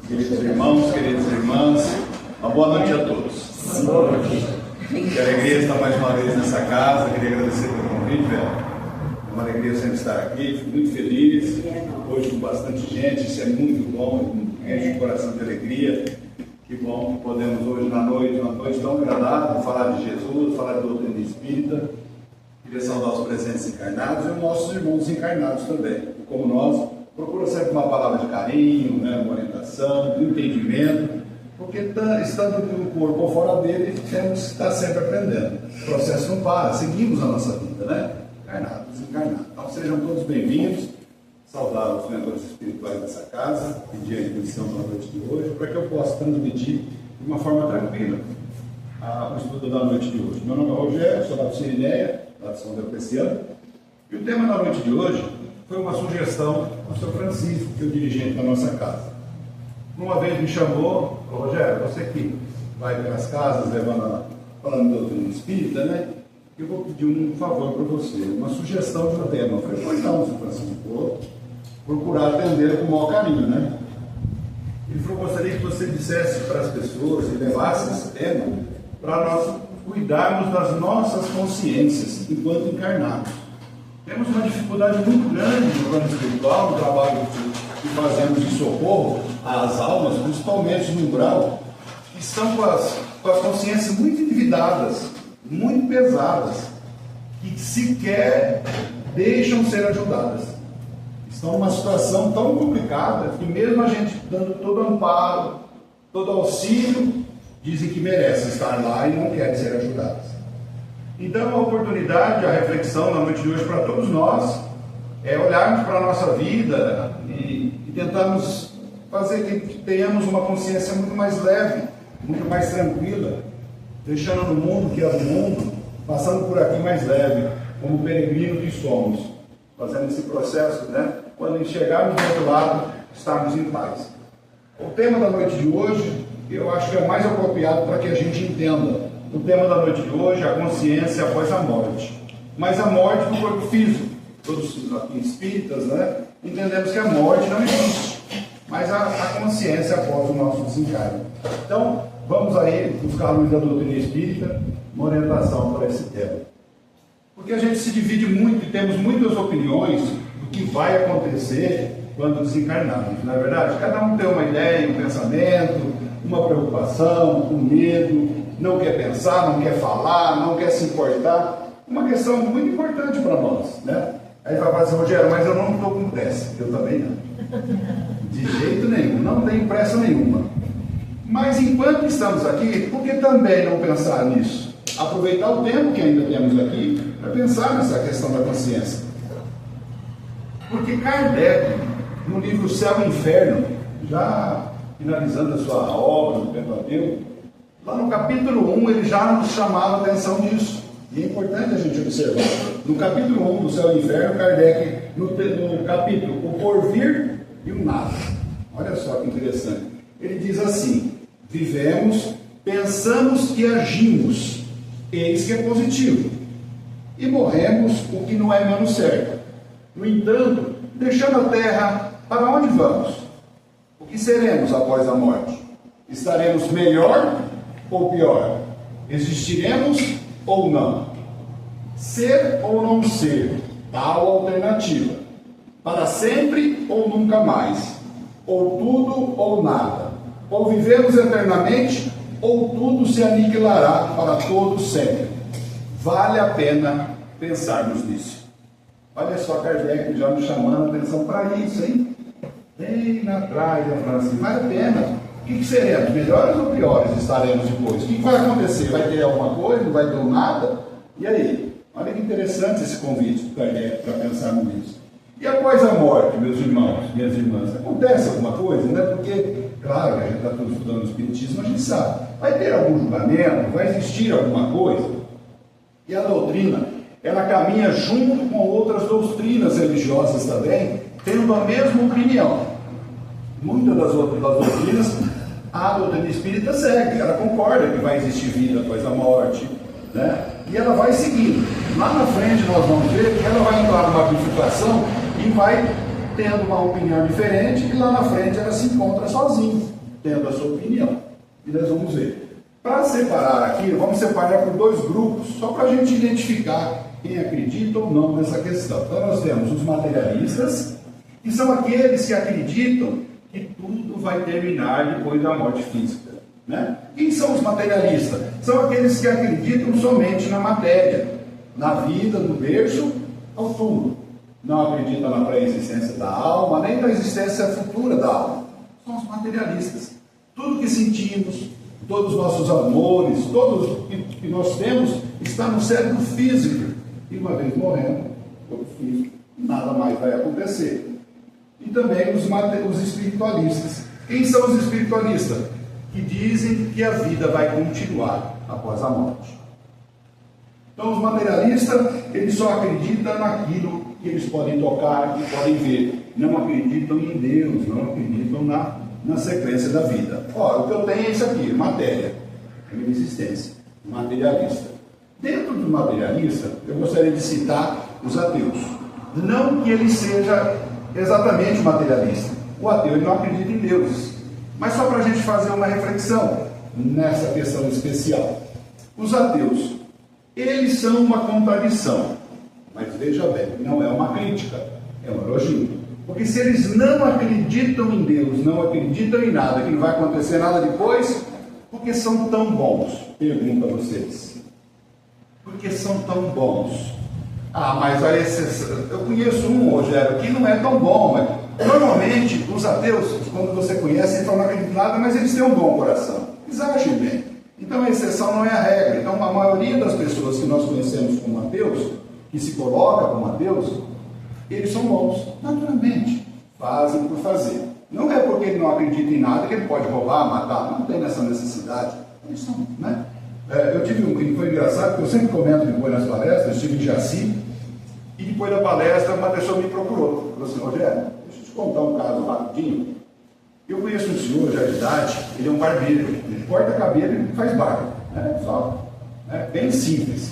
Queridos irmãos, queridas irmãs, uma boa noite a todos. Boa noite. Que alegria estar mais uma vez nessa casa. Queria agradecer pelo convite, velho. É uma alegria sempre estar aqui, fico muito feliz. Hoje com bastante gente, isso é muito bom, enche o coração de alegria. Que bom que podemos hoje na noite, uma noite tão agradável, falar de Jesus, falar de doutrina espírita. Queria saudar os presentes encarnados e os nossos irmãos encarnados também. Como nós, procura sempre uma palavra de carinho, né, uma orientação, um entendimento, porque estando no corpo ou fora dele, temos que estar sempre aprendendo. O processo não para, seguimos a nossa vida, né? Encarnados, desencarnados. Então sejam todos bem-vindos. Saudar os mentores espirituais dessa casa, pedir a intuição na noite de hoje, para que eu possa transmitir de uma forma tranquila o estudo da noite de hoje. Meu nome é Rogério, sou lá do Sirineia, lá de São Diocleciano, e o tema da noite de hoje foi uma sugestão do Sr. Francisco, que é o dirigente da nossa casa. Uma vez me chamou, Rogério, você que vai pelas casas falando do doutrina espírita, né? Eu vou pedir um favor para você, uma sugestão de um tema. Eu falei, pois não, Sr. Francisco, vou procurar atender com o maior carinho, né? Ele falou, gostaria que você dissesse para as pessoas e levasse esse tema para nós cuidarmos das nossas consciências enquanto encarnados. Temos uma dificuldade muito grande no plano espiritual, no trabalho que fazemos de socorro às almas, principalmente no umbral, que estão com as consciências muito endividadas, muito pesadas, que sequer deixam ser ajudadas. Estão numa situação tão complicada que mesmo a gente dando todo amparo, todo auxílio, dizem que merecem estar lá e não querem ser ajudadas. Então a oportunidade, a reflexão na noite de hoje para todos nós é olharmos para a nossa vida e tentarmos fazer que tenhamos uma consciência muito mais leve, muito mais tranquila, deixando no mundo que é o mundo, passando por aqui mais leve, como peregrino que somos, fazendo esse processo, né? Quando chegarmos do outro lado, estarmos em paz. O tema da noite de hoje, eu acho que é o mais apropriado para que a gente entenda. O tema da noite de hoje é a consciência após a morte. Mas a morte do corpo físico. Todos aqui espíritas, né? Entendemos que a morte não existe, mas a consciência após o nosso desencarne. Então, vamos aí buscar a luz da doutrina espírita, uma orientação para esse tema. Porque a gente se divide muito e temos muitas opiniões do que vai acontecer quando desencarnarmos, não é verdade? Cada um tem uma ideia, um pensamento, uma preocupação, um medo, não quer pensar, não quer falar, não quer se importar. Uma questão muito importante para nós, né? Aí vai falar assim, Rogério, mas eu não estou com pressa. Eu também não. De jeito nenhum, não tenho pressa nenhuma. Mas enquanto estamos aqui, por que também não pensar nisso? Aproveitar o tempo que ainda temos aqui para pensar nessa questão da consciência. Porque Kardec, no livro Céu e Inferno, já finalizando a sua obra do Pentateuco, lá no capítulo 1 ele já nos chamava a atenção disso. E é importante a gente observar. No capítulo 1 do Céu e Inferno, Kardec, no capítulo O Porvir e o Nada. Olha só que interessante. Ele diz assim: vivemos, pensamos e agimos, eis que é positivo. E morremos, o que não é menos certo. No entanto, deixando a terra, para onde vamos? O que seremos após a morte? Estaremos melhor ou pior? Existiremos ou não? Ser ou não ser? Tal alternativa. Para sempre ou nunca mais? Ou tudo ou nada? Ou vivemos eternamente, ou tudo se aniquilará para todo sempre. Vale a pena pensarmos nisso. Olha só Kardec já nos chamando a atenção para isso, hein? Bem lá atrás, ele falou assim, vale a pena. O que seremos? Melhores ou piores estaremos depois? O que vai acontecer? Vai ter alguma coisa? Não vai ter nada? E aí? Olha que interessante esse convite do Kardec para pensarmos nisso. E após a morte, meus irmãos, minhas irmãs, acontece alguma coisa, né? Porque, claro, a gente está todos estudando o Espiritismo, a gente sabe. Vai ter algum julgamento? Vai existir alguma coisa? E a doutrina, ela caminha junto com outras doutrinas religiosas também, tendo a mesma opinião. Muitas das outras doutrinas, a doutrina espírita segue, ela concorda que vai existir vida após a morte, né? E ela vai seguindo. Lá na frente nós vamos ver que ela vai entrar numa bifurcação e vai tendo uma opinião diferente, e lá na frente ela se encontra sozinha, tendo a sua opinião. E nós vamos ver. Para separar aqui, vamos separar por dois grupos, só para a gente identificar quem acredita ou não nessa questão. Então nós temos os materialistas, que são aqueles que acreditam que tudo vai terminar depois da morte física. Né? Quem são os materialistas? São aqueles que acreditam somente na matéria, na vida, do berço ao túmulo. Não acreditam na pré-existência da alma, nem na existência futura da alma. São os materialistas. Tudo que sentimos, todos os nossos amores, todos que nós temos, está no cérebro físico. E uma vez morrendo, corpo físico, nada mais vai acontecer. E também os espiritualistas. Quem são os espiritualistas? Que dizem que a vida vai continuar após a morte. Então, os materialistas, eles só acreditam naquilo que eles podem tocar, que podem ver. Não acreditam em Deus, não acreditam na sequência da vida. Ora, o que eu tenho é isso aqui, matéria, a minha existência, materialista. Dentro do materialista, eu gostaria de citar os ateus. Não que ele seja exatamente materialista. O ateu, ele não acredita em deuses. Mas só para a gente fazer uma reflexão nessa questão especial. Os ateus, eles são uma contradição. Mas veja bem, não é uma crítica, é um elogio. Porque se eles não acreditam em Deus, não acreditam em nada, que não vai acontecer nada depois, por que são tão bons? Pergunto a vocês. Por que são tão bons? Ah, mas a exceção. Eu conheço um, Rogério, que não é tão bom. Mas normalmente, os ateus, quando você conhece, eles não acreditam em nada, mas eles têm um bom coração. Eles agem bem. Então a exceção não é a regra. Então a maioria das pessoas que nós conhecemos como ateus, que se coloca como ateus, eles são bons, naturalmente, fazem por fazer. Não é porque ele não acredita em nada que ele pode roubar, matar, não tem nessa necessidade. Eles são, né? Eu tive um que foi engraçado, porque eu sempre comento depois nas palestras, eu estive em Jaci, e depois da palestra uma pessoa me procurou, falou assim: Rogério, deixa eu te contar um caso rapidinho. Eu conheço um senhor já de idade, ele é um barbeiro, ele corta cabelo e faz barba, né? Só, né? Bem simples.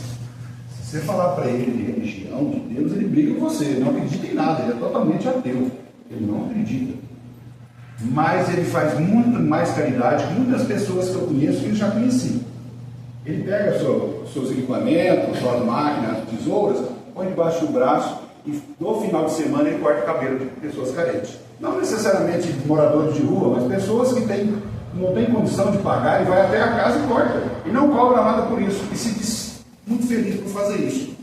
Se você falar para ele de religião, de Deus, ele briga com você, ele não acredita em nada, ele é totalmente ateu, ele não acredita. Mas ele faz muito mais caridade que muitas pessoas que eu conheço que eu já conheci. Ele pega seus equipamentos, suas máquinas, tesouras, põe debaixo do braço e no final de semana ele corta o cabelo de pessoas carentes. Não necessariamente moradores de rua, mas pessoas que não têm condição de pagar e vai até a casa e corta. E não cobra nada por isso. E se diz muito feliz por fazer isso.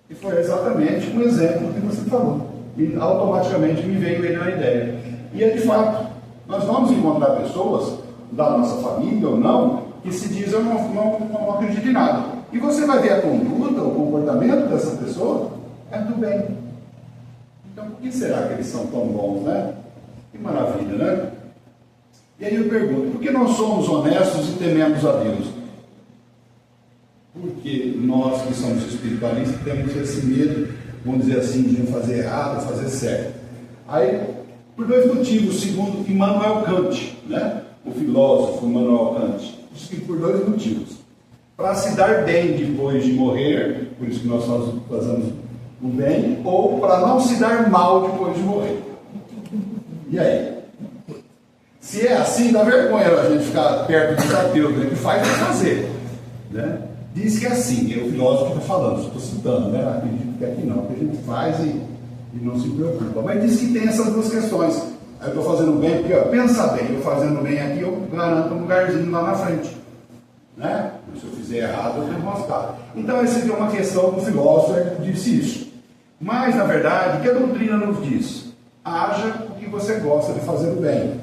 E foi exatamente um exemplo que você falou. E automaticamente me veio ele na ideia. E é de fato, nós vamos encontrar pessoas da nossa família ou não, que se diz: eu não acredito em nada. E você vai ver a conduta, o comportamento dessa pessoa, é do bem. Então, por que será que eles são tão bons, né? Que maravilha, né? E aí eu pergunto: por que nós somos honestos e tememos a Deus? Porque nós que somos espiritualistas temos esse medo, vamos dizer assim, de não fazer errado, fazer certo. Aí, por dois motivos. Segundo, Immanuel Kant, né? O filósofo Immanuel Kant, diz que por dois motivos: para se dar bem depois de morrer, por isso que nós fazemos o bem, ou para não se dar mal depois de morrer. E aí? Se é assim, dá vergonha a gente ficar perto dos ateus, né? Que faz para fazer, né? Diz que é assim, é o filósofo que está falando, estou citando, né? Acredito que aqui não, que a gente faz e não se preocupa. Mas diz que tem essas duas questões. Aí eu estou fazendo bem, porque, ó, pensa bem, eu fazendo bem aqui, eu garanto um lugarzinho lá na frente, né? Se eu fizer errado, eu tenho moscado. Então, essa aqui é uma questão do filósofo que disse isso. Mas, na verdade, o que a doutrina nos diz? Haja o que você gosta de fazer o bem.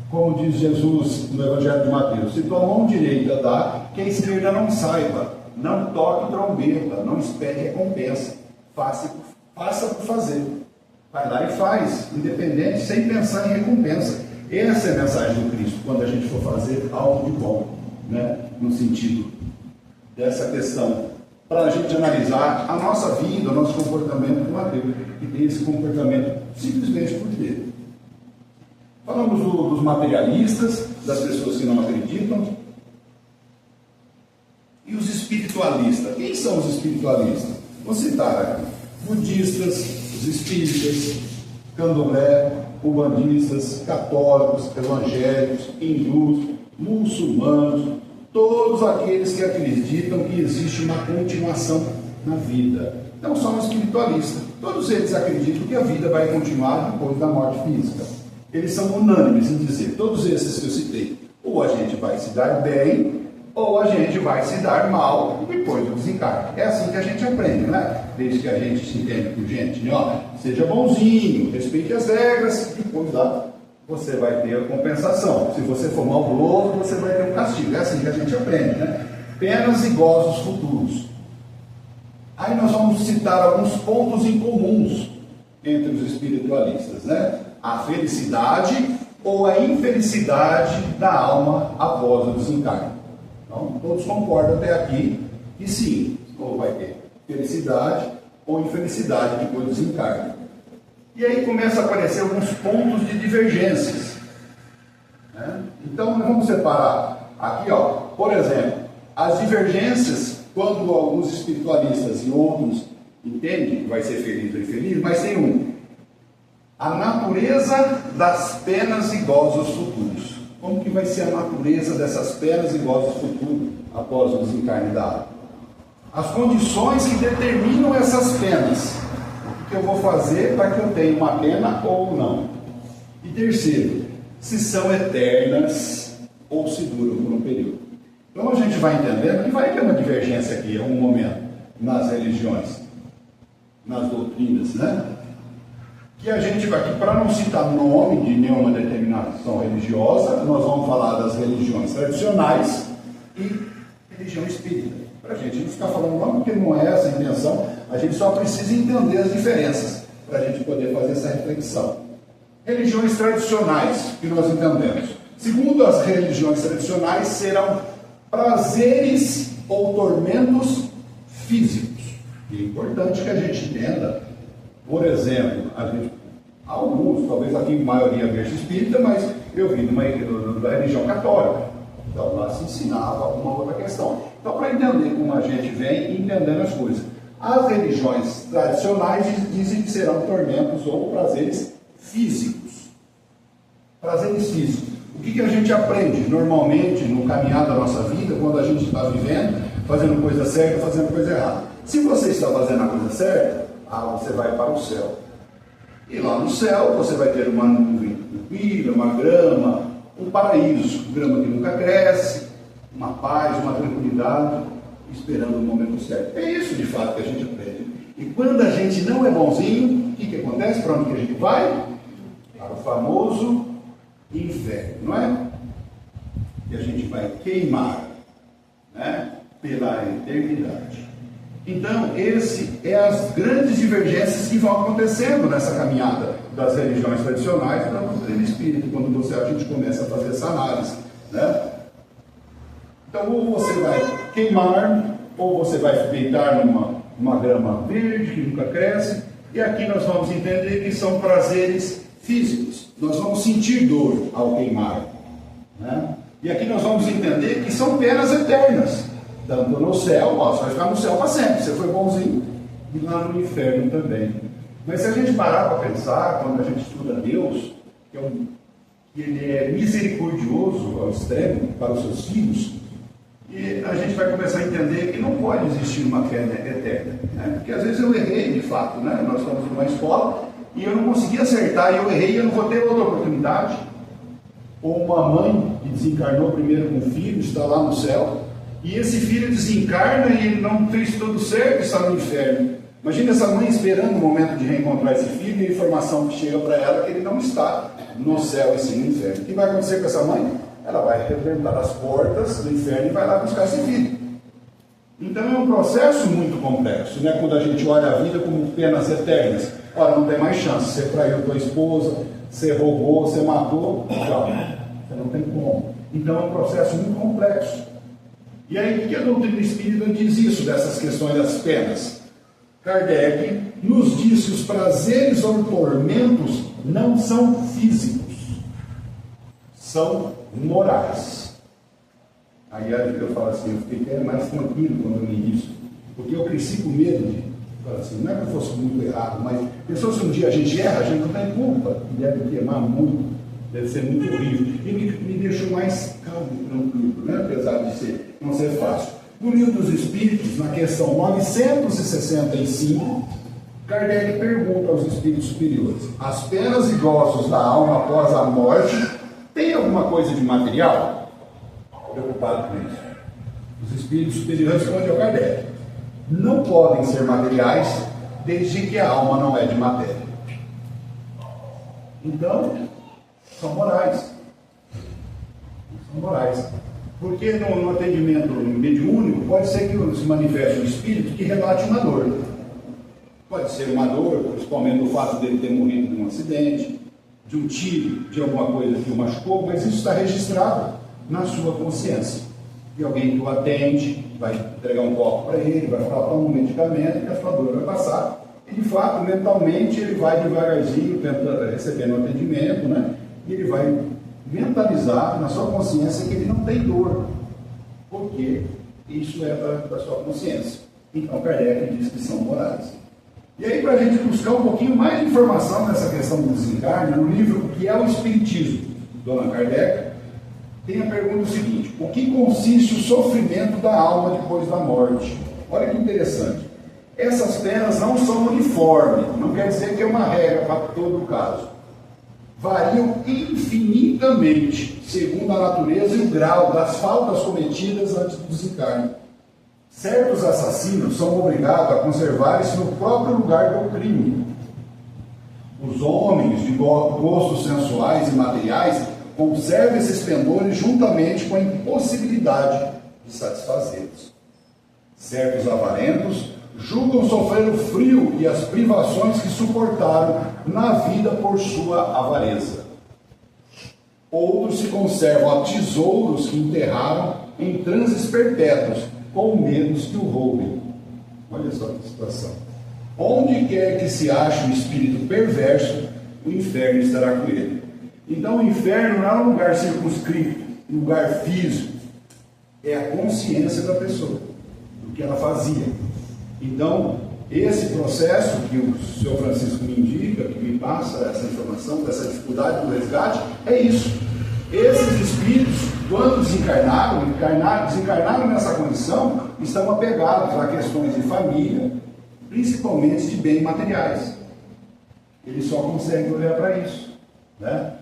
Como diz Jesus no Evangelho de Mateus: se tua mão direita dá, que a esquerda não saiba. Não toque trombeta, não espere recompensa. Faça por fazer. Vai lá e faz, independente, sem pensar em recompensa. Essa é a mensagem do Cristo, quando a gente for fazer algo de bom, né? No sentido dessa questão, para a gente analisar a nossa vida, o nosso comportamento com Deus, que tem esse comportamento simplesmente por ter. Falamos dos materialistas, das pessoas que não acreditam, e os espiritualistas. Quem são os espiritualistas? Vou citar aqui: budistas, os espíritas, candomblé, umbandistas, católicos, evangélicos, hindus, muçulmanos, todos aqueles que acreditam que existe uma continuação na vida. Não são espiritualistas, todos eles acreditam que a vida vai continuar depois da morte física. Eles são unânimes em dizer, todos esses que eu citei, ou a gente vai se dar bem, ou a gente vai se dar mal depois do desencarne. É assim que a gente aprende, né? Desde que a gente se entende por gente, né? Ó, seja bonzinho, respeite as regras, depois lá você vai ter a compensação. Se você for maldoso, você vai ter um castigo. É assim que a gente aprende, né? Penas e gozos futuros. Aí nós vamos citar alguns pontos em comuns entre os espiritualistas, né? A felicidade ou a infelicidade da alma após o desencarne. Então, todos concordam até aqui que sim, ou vai ter felicidade ou infelicidade depois do desencarne. E aí começa a aparecer alguns pontos de divergências, né? Então, nós vamos separar aqui, ó, por exemplo, as divergências, quando alguns espiritualistas e outros entendem que vai ser feliz ou infeliz, mas tem a natureza das penas e gozos futuros. Como que vai ser a natureza dessas penas e gozos futuros após o desencarne da alma? As condições que determinam essas penas. O que eu vou fazer para que eu tenha uma pena ou não? E terceiro, se são eternas ou se duram por um período. Então a gente vai entendendo que vai ter uma divergência aqui em algum momento nas religiões, nas doutrinas, né? Que a gente vai aqui, para não citar nome de nenhuma determinação religiosa, nós vamos falar das religiões tradicionais e religião espírita. Para a gente não ficar falando nome, porque não é essa a intenção, a gente só precisa entender as diferenças para a gente poder fazer essa reflexão. Religiões tradicionais, que nós entendemos. Segundo as religiões tradicionais, serão prazeres ou tormentos físicos. E é importante que a gente entenda. Por exemplo, alguns, talvez aqui a maioria veja espírita, mas eu vim da religião católica. Então lá se ensinava uma outra questão. Então, para entender como a gente vem entendendo as coisas. As religiões tradicionais dizem que serão tormentos ou prazeres físicos. Prazeres físicos. O que a gente aprende normalmente no caminhar da nossa vida, quando a gente está vivendo, fazendo coisa certa, fazendo coisa errada? Se você está fazendo a coisa certa, você vai para o céu. E lá no céu você vai ter uma nuvem tranquila, uma grama, um paraíso, grama que nunca cresce, uma paz, uma tranquilidade, esperando o momento certo. É isso de fato que a gente aprende. E quando a gente não é bonzinho, o que acontece? Para onde que a gente vai? Para o famoso inferno, não é? E a gente vai queimar, né? Pela eternidade. Então, esse é as grandes divergências que vão acontecendo nessa caminhada das religiões tradicionais e da doutrina espírita, quando a gente começa a fazer essa análise, né? Então, ou você vai queimar, ou você vai deitar numa grama verde que nunca cresce, e aqui nós vamos entender que são prazeres físicos. Nós vamos sentir dor ao queimar, né? E aqui nós vamos entender que são penas eternas. Tanto no céu, você vai ficar no céu para sempre, você foi bonzinho, e lá no inferno também. Mas se a gente parar para pensar, quando a gente estuda Deus, que Ele é misericordioso ao extremo para os seus filhos, e a gente vai começar a entender que não pode existir uma pena eterna, né? Porque às vezes eu errei de fato, né? Nós estamos numa escola e eu não consegui acertar, e eu errei e eu não vou ter outra oportunidade. Ou uma mãe que desencarnou primeiro com um filho, está lá no céu, e esse filho desencarna e ele não fez tudo certo e está no inferno. Imagina essa mãe esperando o momento de reencontrar esse filho e a informação que chega para ela que ele não está no céu e sim no inferno. O que vai acontecer com essa mãe? Ela vai arrebentar as portas do inferno e vai lá buscar esse filho. Então é um processo muito complexo, né? Quando a gente olha a vida como penas eternas. Ora, não tem mais chance. Você traiu tua esposa, você roubou, você matou, tchau. Você não tem como. Então é um processo muito complexo. E aí, o que a doutrina espírita diz isso, dessas questões das penas? Kardec nos diz que os prazeres ou tormentos não são físicos, são morais. Aí eu falo assim, eu fiquei até mais tranquilo quando eu li isso, porque eu cresci com medo de fala assim, não é que eu fosse muito errado, mas pensou se um dia a gente erra, a gente não tem culpa, deve queimar muito, deve ser muito horrível. E me deixou mais calmo e tranquilo, né? Apesar de não ser fácil. No Livro dos Espíritos, na questão 965, Kardec pergunta aos espíritos superiores: as penas e gozos da alma após a morte tem alguma coisa de material? Preocupado com isso. Os espíritos superiores respondem ao Kardec: não podem ser materiais desde que a alma não é de matéria. Então, são morais. São morais. Porque no atendimento mediúnico pode ser que se manifeste um espírito que relate uma dor. Pode ser uma dor, principalmente do fato dele ter morrido de um acidente, de um tiro, de alguma coisa que o machucou, mas isso está registrado na sua consciência. E alguém que o atende vai entregar um copo para ele, vai falar um medicamento, que a sua dor vai passar. E de fato, mentalmente, ele vai devagarzinho recebendo o atendimento, né? E ele vai mentalizar na sua consciência que ele não tem dor, porque isso é da sua consciência. Então Kardec diz que são morais. E aí, para a gente buscar um pouquinho mais de informação nessa questão do desencarne, no livro O que é o Espiritismo, Dona Kardec, tem a pergunta seguinte: o que consiste o sofrimento da alma depois da morte? Olha que interessante. Essas penas não são uniformes, não quer dizer que é uma regra para todo o caso. Variam infinitamente, segundo a natureza e o grau das faltas cometidas antes do desencarne. Certos assassinos são obrigados a conservar-se no próprio lugar do crime. Os homens de gostos sensuais e materiais conservam esses pendores juntamente com a impossibilidade de satisfazê-los. Certos avarentos julgam sofrer o frio e as privações que suportaram na vida por sua avareza. Outros se conservam a tesouros que enterraram em transes perpétuos, com medos que o roubem. Olha só que situação. Onde quer que se ache um espírito perverso, o inferno estará com ele. Então o inferno não é um lugar circunscrito, um lugar físico. É a consciência da pessoa, do que ela fazia. Então, esse processo que o senhor Francisco me indica, que me passa essa informação, dessa dificuldade do resgate, é isso. Esses espíritos, quando desencarnaram nessa condição, estão apegados a questões de família, principalmente de bens materiais. Eles só conseguem olhar para isso, né?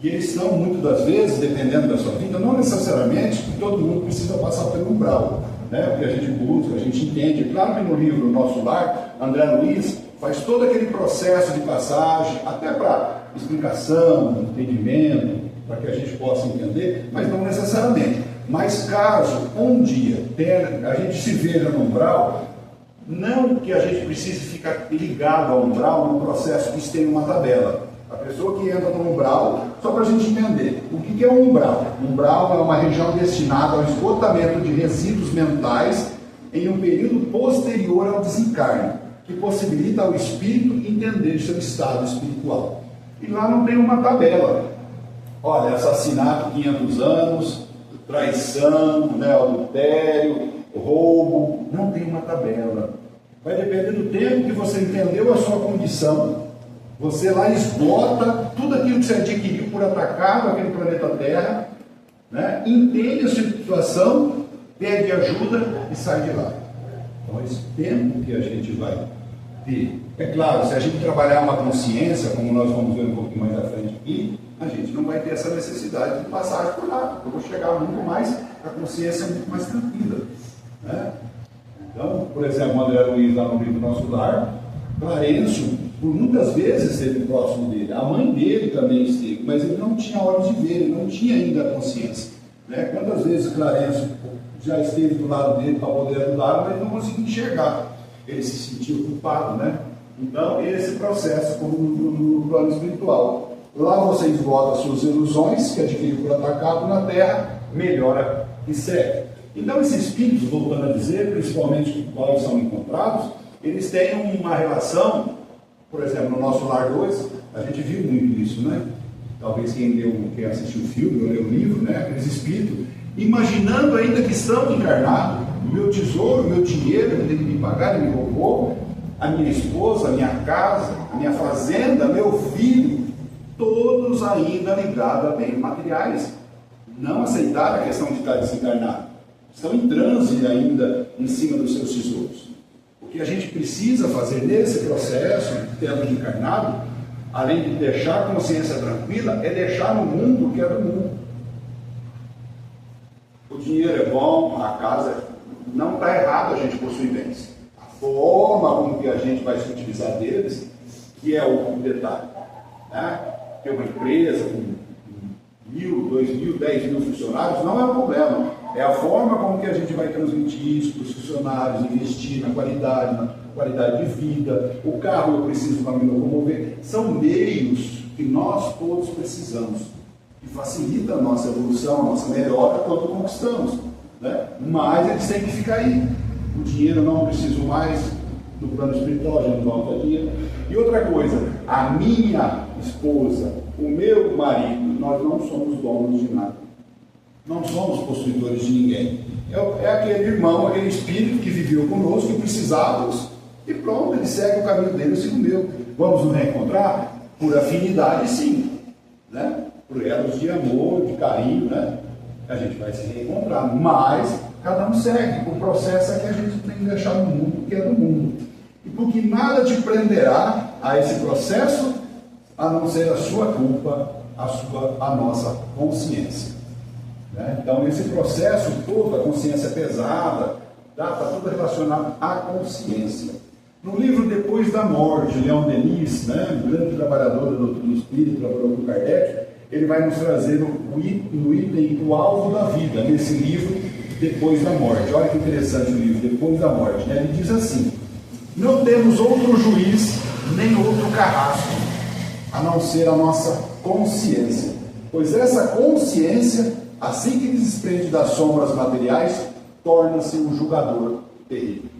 E eles estão, muitas das vezes, dependendo da sua vida, não necessariamente que todo mundo precisa passar pelo umbral, né? Porque a gente busca, a gente entende. Claro que no livro Nosso Lar, André Luiz faz todo aquele processo de passagem, até para explicação, entendimento, para que a gente possa entender, mas não necessariamente. Mas caso um dia a gente se veja no umbral, não que a gente precise ficar ligado ao umbral no processo que isso tem uma tabela. A pessoa que entra no umbral, só para a gente entender, o que é um umbral? Um umbral é uma região destinada ao esgotamento de resíduos mentais em um período posterior ao desencarne, que possibilita ao espírito entender seu estado espiritual. E lá não tem uma tabela. Olha, assassinato 500 anos, traição, né, adultério, roubo, não tem uma tabela. Vai depender do tempo que você entendeu a sua condição. Você lá esgota tudo aquilo que você adquiriu por atacar aquele planeta Terra, né? Entende a situação, pede ajuda e sai de lá. Então, esse tempo que a gente vai ter. É claro, se a gente trabalhar uma consciência, como nós vamos ver um pouquinho mais à frente aqui, a gente não vai ter essa necessidade de passagem por lá. Eu vou chegar muito mais, a consciência é muito mais tranquila, né? Então, por exemplo, o André Luiz, lá no livro Nosso Lar, Clarencio, por muitas vezes esteve próximo dele. A mãe dele também esteve, mas ele não tinha olhos de ver, ele não tinha ainda a consciência, né? Quantas vezes Clarencio já esteve do lado dele para poder ajudar, mas não conseguia enxergar. Ele se sentiu culpado, né? Então, esse processo como no plano espiritual. Lá você esgota as suas ilusões, que adquiriu por atacado na Terra, melhora e segue. Então, esses espíritos, voltando a dizer, principalmente com quais são encontrados, eles têm uma relação, por exemplo, no Nosso Lar 2, a gente viu muito isso, né? Talvez quem assistiu o filme ou leu o livro, né? Aqueles espíritos, imaginando ainda que estão encarnados, meu tesouro, meu dinheiro, ele tem que me pagar, ele me roubou, a minha esposa, a minha casa, a minha fazenda, meu filho, todos ainda ligados a bens materiais. Não aceitaram a questão de estar desencarnado. Estão em transe ainda em cima dos seus tesouros. O que a gente precisa fazer nesse processo de tendo encarnado, além de deixar a consciência tranquila, é deixar no mundo o que é do mundo. O dinheiro é bom, a casa não está errado, a gente possuir bens. A forma como que a gente vai se utilizar deles, que é o detalhe. Né? Ter uma empresa com 1.000, 2.000, 10.000 funcionários não é um problema. É a forma como que a gente vai transmitir isso para os funcionários, investir na qualidade de vida. O carro eu preciso para me locomover. São meios que nós todos precisamos, que facilita a nossa evolução, a nossa melhora quando conquistamos. Né? Mas eles têm que ficar aí. O dinheiro não preciso mais, no plano espiritual já não volta dinheiro. E outra coisa, a minha esposa, o meu marido, nós não somos donos de nada. Não somos possuidores de ninguém. É aquele irmão, aquele espírito que viveu conosco, que precisávamos, e pronto, ele segue o caminho dele, eu sigo o meu. Vamos nos reencontrar? Por afinidade, sim. Né? Por elos de amor, de carinho, né? A gente vai se reencontrar. Mas cada um segue. O processo é que a gente tem que deixar no mundo o que é do mundo. E porque nada te prenderá a esse processo, a não ser a sua culpa, a nossa consciência. Então, esse processo todo, a consciência pesada, está tudo relacionado à consciência. No livro Depois da Morte, Leon Denis, né, um grande trabalhador da doutrina espírita, trabalhou com Kardec, ele vai nos trazer no item o alvo da vida, nesse livro Depois da Morte. Olha que interessante o livro, Depois da Morte. Né? Ele diz assim: não temos outro juiz, nem outro carrasco, a não ser a nossa consciência. Pois essa consciência, assim que desprende das sombras materiais, torna-se um julgador terrível.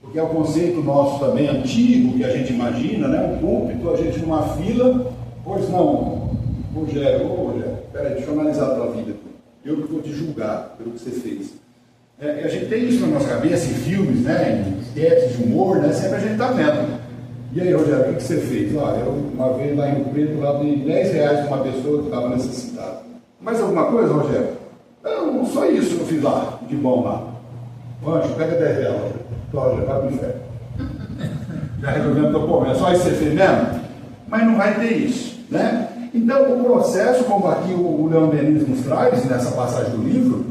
Porque é o conceito nosso também antigo, que a gente imagina, né? Um púlpito, a gente numa fila. Pois não, Rogério, peraí, deixa eu analisar a tua vida. Eu que vou te julgar pelo que você fez. A gente tem isso na nossa cabeça, em filmes, né? Em sketches de humor, né? Sempre a gente está vendo. E aí, Rogério, o que você fez? Olha, eu uma vez lá em Rio Preto, lá dei R$10 para uma pessoa que estava necessitada. Mais alguma coisa, Rogério? Não, só isso que eu fiz lá, de bom lá. Anjo, pega 10 reais, Rogério, vai pro inferno. Já resolvemos o teu problema. Só isso que você fez mesmo? Mas não vai ter isso, né? Então, o processo, como aqui o Leon Denis nos traz, nessa passagem do livro,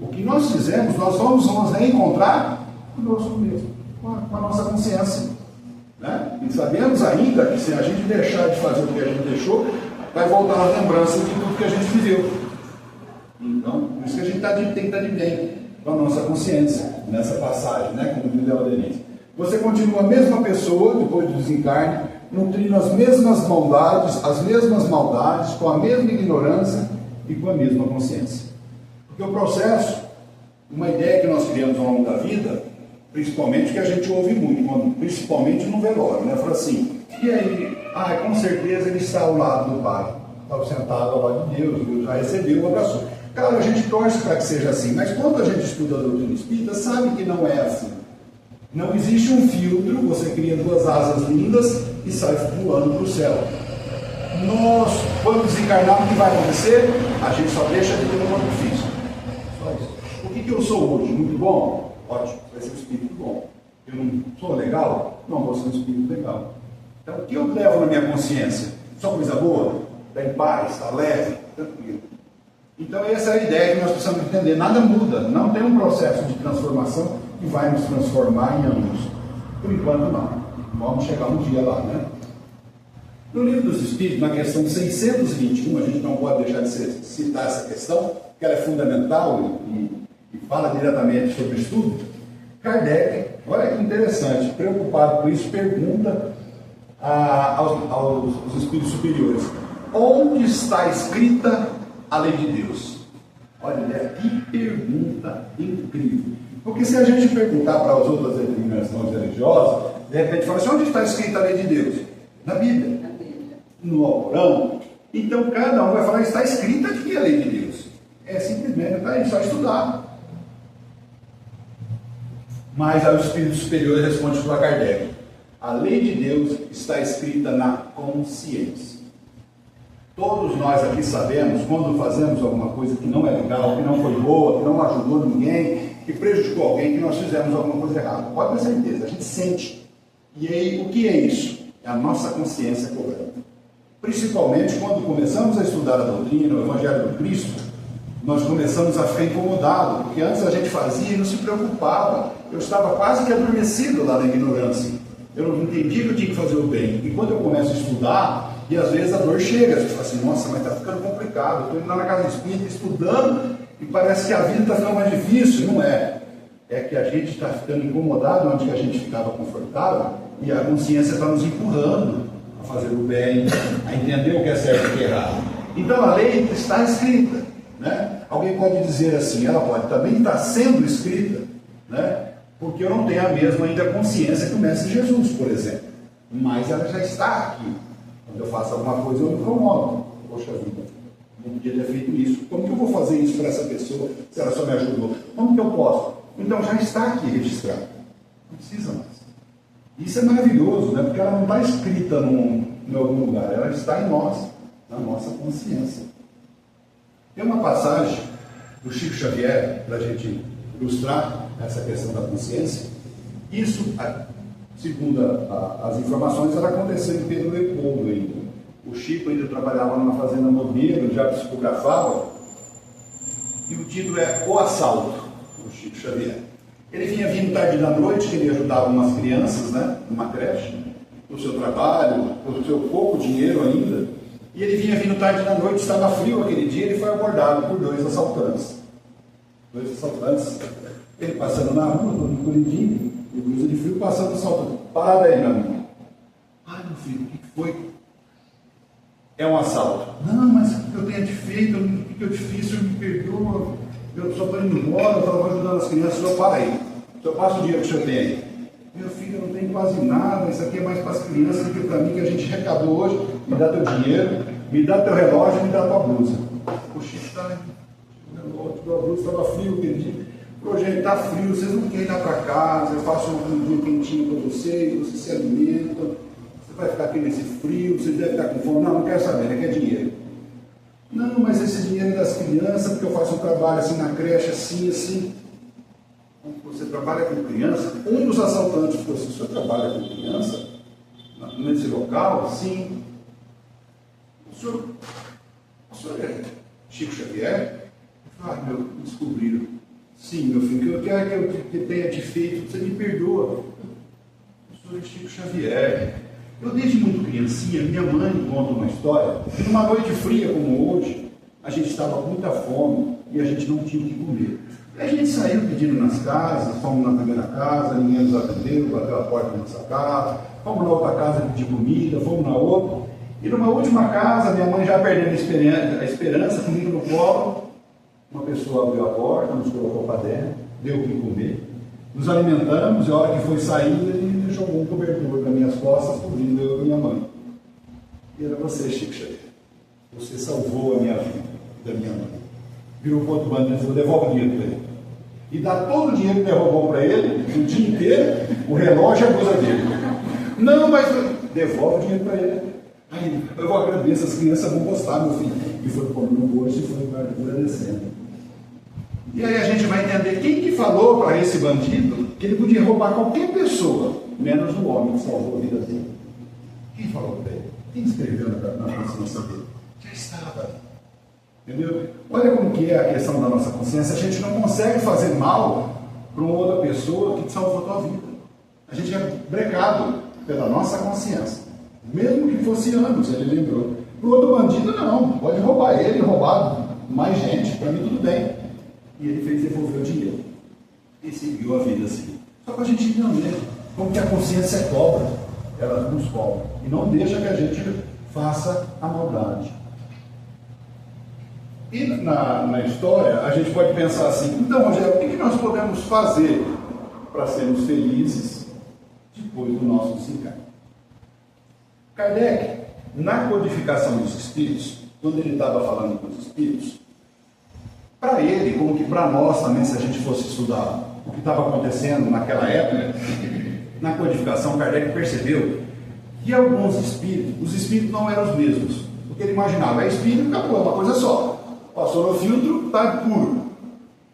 o que nós fizemos, nós vamos nos reencontrar conosco mesmo, com a nossa consciência. Né? E sabemos ainda que se a gente deixar de fazer o que a gente deixou, vai voltar a lembrança de tudo que a gente viveu. Então, por isso que a gente tem que estar de bem com a nossa consciência, nessa passagem, né? Como diz a Denise. Você continua a mesma pessoa, depois do desencarne, nutrindo as mesmas maldades, com a mesma ignorância e com a mesma consciência. Porque o processo, uma ideia que nós criamos ao longo da vida, principalmente que a gente ouve muito, principalmente no velório, né? Fala assim, e aí? Com certeza ele está ao lado do Pai, está sentado ao lado de Deus, Deus já recebeu, abraçou. Claro, a gente torce para que seja assim, mas quando a gente estuda a doutrina espírita, sabe que não é assim. Não existe um filtro, você cria duas asas lindas e sai voando para o céu. Nós, quando desencarnarmos, o que vai acontecer? A gente só deixa de ter um corpo físico. Só isso. O que eu sou hoje? Muito bom? Ótimo, vai ser um espírito bom. Eu não sou legal? Não vou ser um espírito legal. Então, o que eu levo na minha consciência? Só coisa boa? Está em paz, está leve, tranquilo. Então, essa é a ideia que nós precisamos entender. Nada muda, não tem um processo de transformação que vai nos transformar em ambos. Por enquanto, não. Vamos chegar um dia lá, né? No Livro dos Espíritos, na questão 621, a gente não pode deixar de citar essa questão, que ela é fundamental e fala diretamente sobre o estudo. Kardec, olha que interessante, preocupado com isso, pergunta aos espíritos superiores: onde está escrita a lei de Deus? Olha, que pergunta incrível. Porque se a gente perguntar para as outras denominações religiosas, de repente fala assim: onde está escrita a lei de Deus? Na Bíblia. No Alcorão. Então cada um vai falar: está escrita aqui a lei de Deus. É simplesmente, está aí, só estudar. Mas aí o espírito superior responde para Kardec: A lei de Deus está escrita na consciência. Todos nós aqui sabemos, quando fazemos alguma coisa que não é legal, que não foi boa, que não ajudou ninguém, que prejudicou alguém, que nós fizemos alguma coisa errada. Pode ter certeza, a gente sente. E aí, o que é isso? É a nossa consciência cobrando. Principalmente quando começamos a estudar a doutrina, o Evangelho do Cristo, nós começamos a ficar incomodados, porque antes a gente fazia e não se preocupava. Eu estava quase que adormecido lá na ignorância. Eu não entendia que eu tinha que fazer o bem. E quando eu começo a estudar, e às vezes a dor chega, você fala assim, nossa, mas está ficando complicado. Eu estou indo lá na casa espírita estudando e parece que a vida está ficando mais difícil. Não é. É que a gente está ficando incomodado onde que a gente ficava confortável e a consciência está nos empurrando a fazer o bem, a entender o que é certo e o que é errado. Então a lei está escrita. Né? Alguém pode dizer assim, ela pode também estar sendo escrita, né? Porque eu não tenho a mesma ainda consciência que o Mestre Jesus, por exemplo. Mas ela já está aqui. Quando eu faço alguma coisa, eu me incomodo. Poxa vida, não podia ter feito isso. Como que eu vou fazer isso para essa pessoa, se ela só me ajudou? Como que eu posso? Então já está aqui registrado. Não precisa mais. Isso é maravilhoso, né? Porque ela não está escrita em algum lugar, ela está em nós, na nossa consciência. Tem uma passagem do Chico Xavier, para a gente ilustrar essa questão da consciência. Isso, segundo as informações, era acontecendo em Pedro Leopoldo ainda. O Chico ainda trabalhava numa fazenda modelo, já psicografava, e o título é O Assalto, do Chico Xavier. Ele vinha vindo tarde da noite, que ele ajudava umas crianças, né, numa creche, o seu trabalho, o seu pouco dinheiro ainda, e ele vinha vindo tarde da noite, estava frio aquele dia, ele foi abordado por dois assaltantes. Ele passando na rua, todo encolhidinho, e blusa de frio, passando assaltando. Parada aí, meu amigo. Ai, meu filho, o que foi? É um assalto. Não, mas o que eu tenho te feito? O que eu te fiz? O senhor me perdoa? Eu só estou indo embora, eu estava ajudando as crianças. O senhor, para aí. O senhor passa o dinheiro que o senhor tem aí. Meu filho, eu não tenho quase nada, isso aqui é mais para as crianças do que para mim, que a gente arrecadou hoje. Me dá teu dinheiro, me dá teu relógio, me dá tua blusa. O Chico está, tua blusa estava frio aquele dia. Projeto está frio, vocês não querem ir lá para casa, eu faço um dia quentinho para vocês, vocês se alimentam, você vai ficar aqui nesse frio, vocês devem estar com fome. Não quero saber, né? Quer dinheiro. Não, mas esse dinheiro é das crianças, porque eu faço um trabalho assim na creche, assim. Você trabalha com criança? Um dos assaltantes falou assim, o senhor trabalha com criança? Nesse local? Sim. O senhor é Chico Xavier? Meu, descobriram. Sim, meu filho, o que eu quero que eu tenha te feito, você me perdoa. O senhor é Chico Xavier. Eu, desde muito criancinha, minha mãe me conta uma história, que numa noite fria como hoje, a gente estava com muita fome e a gente não tinha o que comer. E a gente saiu pedindo nas casas, fomos na primeira casa, ninguém nos atendeu, bateu a porta da nossa casa, fomos na outra casa pedir comida, fomos na outra. E numa última casa, minha mãe já perdendo a esperança, comigo no colo, uma pessoa abriu a porta, nos colocou para dentro, deu o que comer, nos alimentamos, e a hora que foi sair, ele jogou um cobertor nas minhas costas, cobrindo eu e minha mãe. E era você, Chico Xavier. Você salvou a minha vida, da minha mãe. Virou para outro bandido e falou, devolve o dinheiro para ele. E dá todo o dinheiro que derrubou para ele, o dia inteiro, o relógio e a blusa dele. Não, mas devolve o dinheiro para ele. Aí, eu agradeço, as crianças vão gostar, meu filho. E foi comer no bolso e foi agradecendo. E aí a gente vai entender quem que falou para esse bandido que ele podia roubar qualquer pessoa, menos o homem que salvou a vida dele. Quem falou para ele? Quem escreveu na consciência dele? Já estava ali. Entendeu? Olha como que é a questão da nossa consciência. A gente não consegue fazer mal para uma outra pessoa que te salvou a tua vida. A gente é brecado pela nossa consciência. Mesmo que fosse anos, ele lembrou. Para o outro bandido, não. Pode roubar ele, roubar mais gente. Para mim, tudo bem. E ele fez devolver o dinheiro. E seguiu a vida assim. Só para a gente entender como que a consciência cobra. Ela nos cobra. E não deixa que a gente faça a maldade. E na história, a gente pode pensar assim, então, Rogério, o que nós podemos fazer para sermos felizes depois do nosso desencarne? Kardec, na codificação dos espíritos, quando ele estava falando com os espíritos, para ele, como que para nós também, se a gente fosse estudar o que estava acontecendo naquela época, na codificação, Kardec percebeu que alguns espíritos, os espíritos não eram os mesmos. O que ele imaginava, é espírito, acabou, é uma coisa só. Passou no filtro, está puro.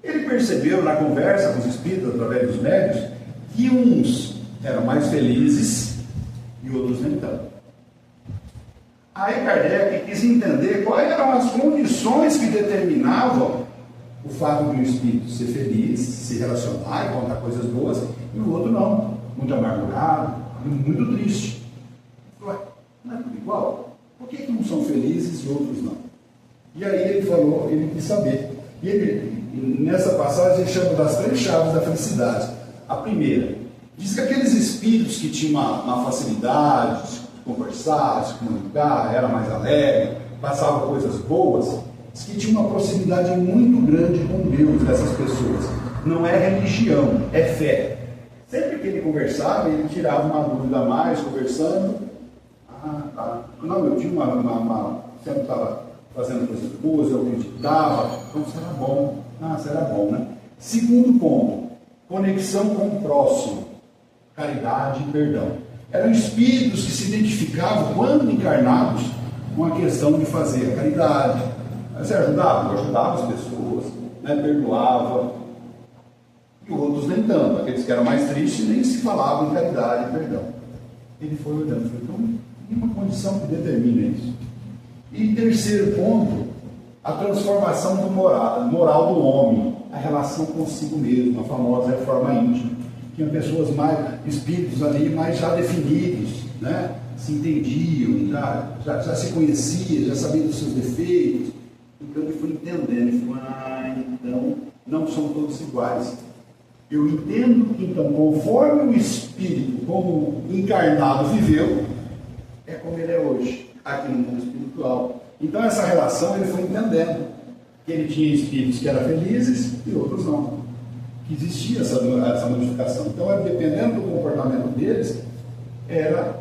Ele percebeu na conversa com os espíritos, através dos médios, que uns eram mais felizes e outros nem tanto. Aí Kardec quis entender quais eram as condições que determinavam o fato de um espírito ser feliz, se relacionar e contar coisas boas, e o outro não, muito amargurado, muito triste. Ué, não é tudo igual? Por que uns são felizes e outros não? E aí ele falou, ele quis saber. E ele, nessa passagem, ele chama das 3 chaves da felicidade. A primeira, diz que aqueles espíritos que tinham uma facilidade de conversar, de se comunicar, era mais alegre, passavam coisas boas, diz que tinha uma proximidade muito grande com Deus dessas pessoas. Não é religião, é fé. Sempre que ele conversava, ele tirava uma dúvida a mais, conversando. Não, eu tinha sempre estava fazendo coisas boas, eu acreditava, então isso era bom. Isso era bom, né? Segundo ponto, conexão com o próximo, caridade e perdão. Eram espíritos que se identificavam, quando encarnados, com a questão de fazer a caridade. Você ajudava as pessoas, né? Perdoava. E outros nem tanto, aqueles que eram mais tristes nem se falavam em caridade e perdão. Ele foi olhando, então, tem uma condição que determina isso. E terceiro ponto, a transformação do moral do homem, a relação consigo mesmo, a famosa reforma íntima. Tinha pessoas espíritos ali mais já definidos, né? Se entendiam, já se conheciam, já sabiam dos seus defeitos. Então ele foi entendendo, ele falou, então não são todos iguais. Eu entendo que, então, conforme o espírito, como encarnado, viveu, é como ele é hoje, aqui no mundo espiritual. Então, essa relação ele foi entendendo. Que ele tinha espíritos que eram felizes e outros não. Que existia essa modificação. Então, dependendo do comportamento deles, era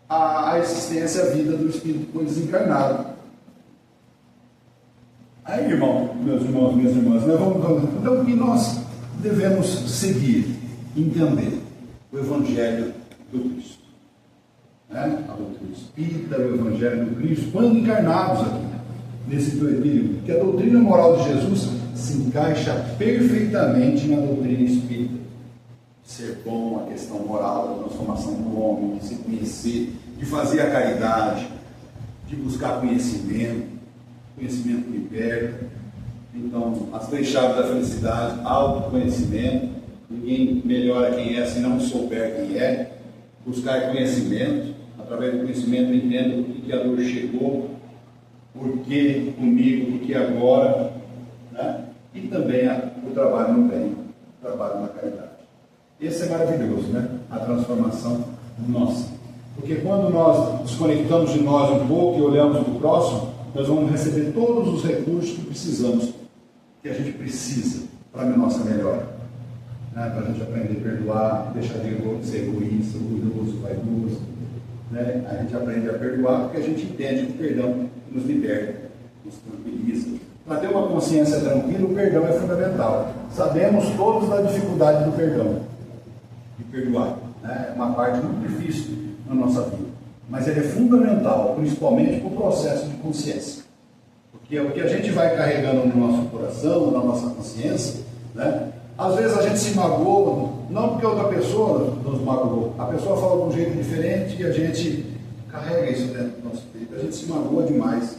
a existência, a vida do espírito desencarnado. Aí, meus irmãos, minhas irmãs, então, o que nós devemos seguir, entender o Evangelho do Cristo, né? A doutrina espírita, o Evangelho do Cristo, quando encarnados aqui, nesse período, que a doutrina moral de Jesus se encaixa perfeitamente na doutrina espírita. Ser bom, a questão moral, da transformação do homem, de se conhecer, de fazer a caridade, de buscar conhecimento liberta. Então, as 3 chaves da felicidade: autoconhecimento, ninguém melhora quem é se não souber quem é. Buscar conhecimento, através do conhecimento eu entendo por que a dor chegou, por que comigo, por que agora, né? E também o trabalho no bem, o trabalho na caridade. Esse é maravilhoso, né? A transformação nossa. Porque quando nós desconectamos de nós um pouco e olhamos para o próximo, nós vamos receber todos os recursos que precisamos, que a gente precisa para a nossa melhora, né? Para a gente aprender a perdoar, deixar de ser egoísta, orgulhoso, vaidoso, né? A gente aprende a perdoar porque a gente entende que o perdão nos liberta, nos tranquiliza. Para ter uma consciência tranquila, o perdão é fundamental. Sabemos todos da dificuldade do perdão, de perdoar, né? É uma parte muito difícil na nossa vida, mas ele é fundamental, principalmente para o processo de consciência. Porque o que a gente vai carregando no nosso coração, na nossa consciência, né? Às vezes a gente se magoa, não porque outra pessoa nos magoou, a pessoa fala de um jeito diferente e a gente carrega isso dentro do nosso peito, a gente se magoa demais.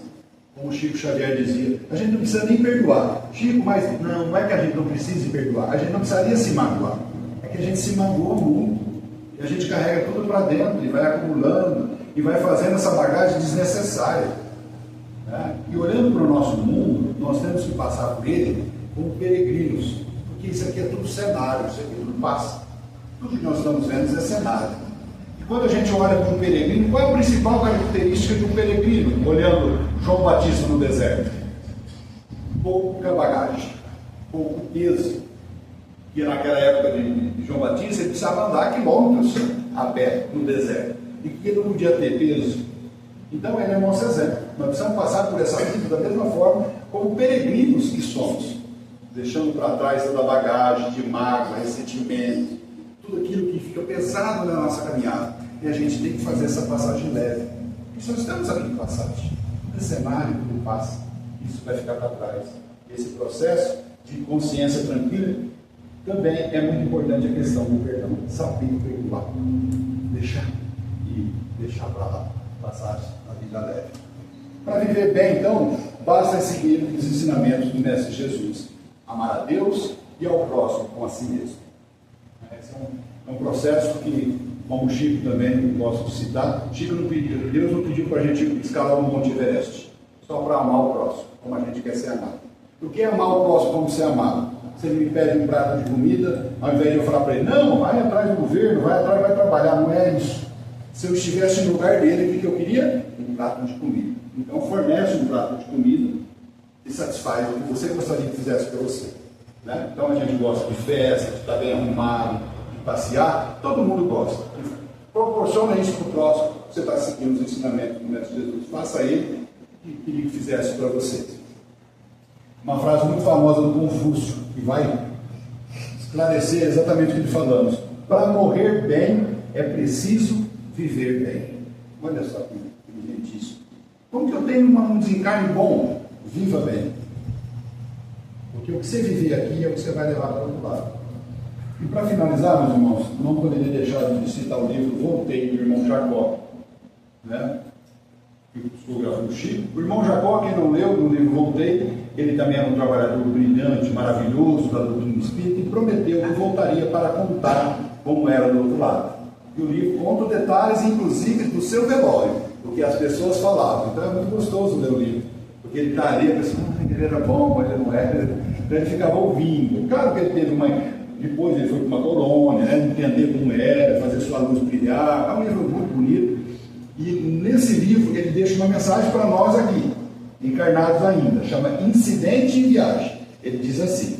Como o Chico Xavier dizia, a gente não precisa nem perdoar. Chico, mas não é que a gente não precise perdoar, a gente não precisaria se magoar, é que a gente se magoa muito, e a gente carrega tudo para dentro, e vai acumulando, e vai fazendo essa bagagem desnecessária. E olhando para o nosso mundo, nós temos que passar por ele como peregrinos, porque isso aqui é tudo cenário, isso aqui tudo passa. Tudo que nós estamos vendo é cenário. E quando a gente olha para um peregrino, qual é a principal característica de um peregrino? Olhando João Batista no deserto: pouca bagagem, pouco peso. Que naquela época de João Batista ele precisava andar quilômetros a pé no deserto, e que ele não podia ter peso. Então ele é nosso exemplo. Nós precisamos passar por essa vida da mesma forma como peregrinos que somos, deixando para trás toda a bagagem de mágoa, ressentimento, tudo aquilo que fica pesado na nossa caminhada. E a gente tem que fazer essa passagem leve. E só estamos aqui em passagem. Tudo é cenário, tudo passa. Isso vai ficar para trás. Esse processo de consciência tranquila também é muito importante a questão do perdão. Saber perdoar. Deixar para lá. Passagem na vida leve. Para viver bem, então, basta seguir os ensinamentos do Mestre Jesus. Amar a Deus e ao próximo com a si mesmo. Esse é um processo que, como o Chico também gosta de citar, Chico não pediu, Deus não pediu para a gente escalar o Monte Everest, só para amar o próximo, como a gente quer ser amado. Por que amar o próximo como ser amado? Se ele me pede um prato de comida, ao invés de eu falar para ele, não, vai atrás do governo, vai atrás, vai trabalhar, não é isso. Se eu estivesse no lugar dele, o que eu queria? Um prato de comida. Então fornece um prato de comida e satisfaz o que você gostaria que fizesse para você. Né? Então a gente gosta de festa, de estar bem arrumado, de passear, todo mundo gosta. Proporciona isso para o próximo, você está seguindo os ensinamentos do Mestre Jesus. Faça ele o que queria que fizesse para você. Uma frase muito famosa do Confúcio, que vai esclarecer exatamente o que falamos. Para morrer bem, é preciso viver bem. Olha só que inteligentíssimo. Como que eu tenho um desencarne bom? Viva bem. Porque o que você viver aqui é o que você vai levar para o outro lado. E para finalizar, meus irmãos, não poderia deixar de citar o livro Voltei, do irmão Jacó. Né? Psicografia do Chico. O irmão Jacó, quem não leu no livro Voltei, ele também era um trabalhador brilhante, maravilhoso da doutrina espírita e prometeu que voltaria para contar como era do outro lado. E o livro conta detalhes, inclusive, do seu velório, do que as pessoas falavam. Então é muito gostoso ler o livro, porque ele está ali, a pessoa, ele era bom, mas ele não era. Então ele ficava ouvindo. Claro que ele teve uma. Depois ele foi para uma colônia, né, entender como era, fazer sua luz brilhar. É um livro muito bonito. E nesse livro ele deixa uma mensagem para nós aqui, encarnados ainda, chama Incidente em Viagem. Ele diz assim: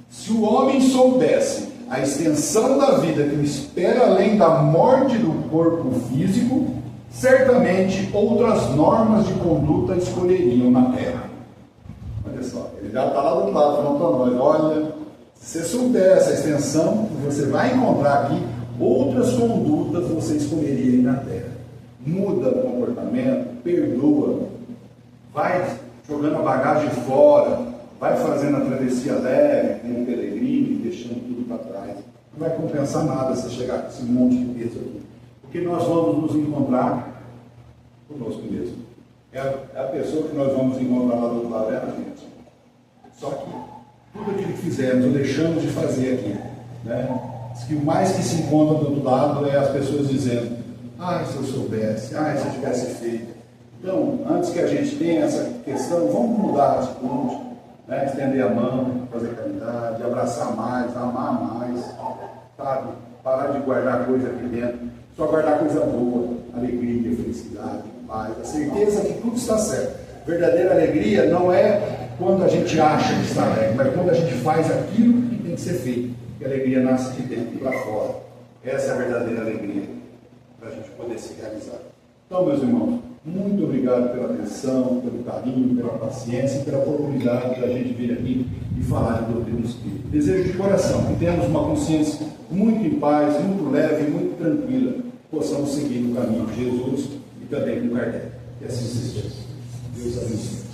se o homem soubesse a extensão da vida que o espera além da morte do corpo físico, certamente outras normas de conduta escolheriam na Terra. Olha só, ele já está lá do outro lado falando para nós: olha, se você soubesse a extensão que você vai encontrar aqui, outras condutas você escolheria na Terra. Muda o comportamento, perdoa, vai jogando a bagagem fora, vai fazendo a travessia leve, como um peregrino, deixando tudo para trás. Não vai compensar nada se chegar com esse monte de peso aqui. Porque nós vamos nos encontrar conosco mesmo. É a pessoa que nós vamos encontrar lá do outro lado, é a gente. Só que tudo aquilo que fizemos ou deixamos de fazer aqui, né? Diz que o mais que se encontra do outro lado é as pessoas dizendo: ai, se eu soubesse, ai, se eu tivesse feito. Então, antes que a gente tenha essa questão, vamos mudar a atitude, né? Estender a mão, fazer caridade, abraçar mais, amar mais, sabe? Parar de guardar coisa aqui dentro, só guardar coisa boa, alegria, felicidade, paz, a certeza que tudo está certo. Verdadeira alegria não é quando a gente acha que está alegre, mas quando a gente faz aquilo que tem que ser feito. Que a alegria nasce de dentro e para fora. Essa é a verdadeira alegria, para a gente poder se realizar. Então, meus irmãos, muito obrigado pela atenção, pelo carinho, pela paciência e pela oportunidade da gente vir aqui e falar de doutrina espírita. Desejo de coração que tenhamos uma consciência muito em paz, muito leve, muito tranquila, possamos seguir no caminho de Jesus e também com Kardec. E assim seja. Deus abençoe.